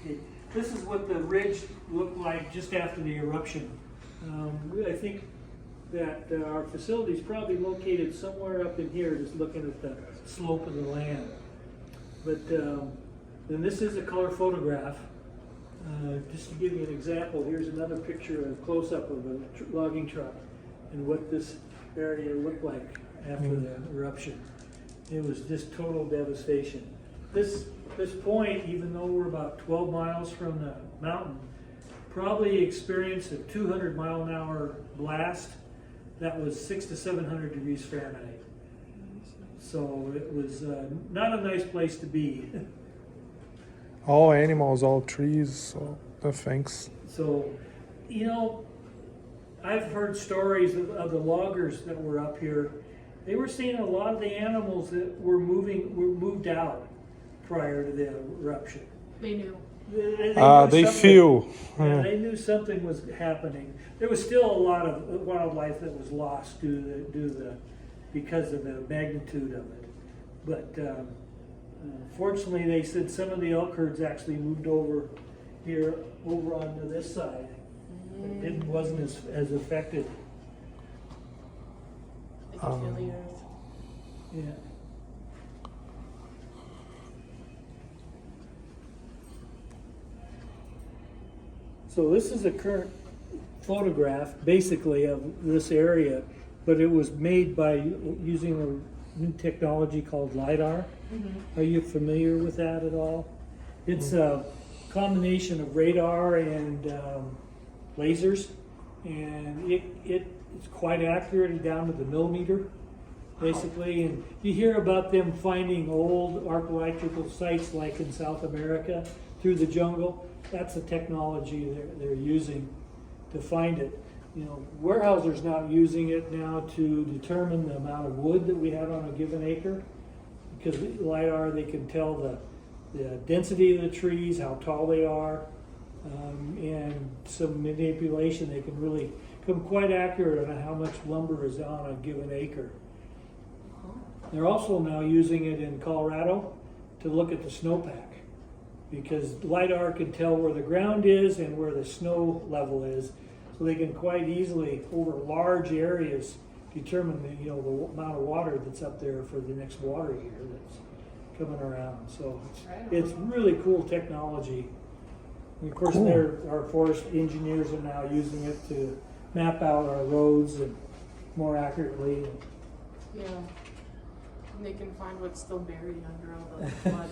Okay. This is what the ridge looked like just after the eruption. I think that our facility is probably located somewhere up in here, just looking at the slope of the land. But then this is a color photograph. Just to give you an example, here's another picture, a close-up of a logging truck and what this area looked like after the eruption. It was just total devastation. This point, even though we're about 12 miles from the mountain, probably experienced a 200-mile-an-hour blast that was 600 to 700 degrees Fahrenheit. So it was not a nice place to be. All animals, all trees, so the things. So, you know, I've heard stories of the loggers that were up here. They were seeing a lot of the animals that were moved out prior to the eruption. They knew. They feel. Yeah, they knew something was happening. There was still a lot of wildlife that was lost because of the magnitude of it. But fortunately, they said some of the elk herds actually moved over onto this side. It wasn't as affected. They could feel the earth. Yeah. So this is a current photograph, basically, of this area, but it was made by using a new technology called LiDAR. Are you familiar with that at all? It's a combination of radar and lasers, and it's quite accurate and down to the millimeter, basically. And you hear about them finding old archaeological sites like in South America through the jungle. That's the technology they're using to find it. You know, Weyerhaeuser's now using it now to determine the amount of wood that we have on a given acre. Because LiDAR, they can tell the density of the trees, how tall they are, and some manipulation. They can really come quite accurate on how much lumber is on a given acre. They're also now using it in Colorado to look at the snowpack, because LiDAR can tell where the ground is and where the snow level is, so they can quite easily, over large areas, determine the amount of water that's up there for the next water year that's coming around. So it's really cool technology. And of course, our forest engineers are now using it to map out our roads and more accurately. Yeah. And they can find what's still buried under all the mud.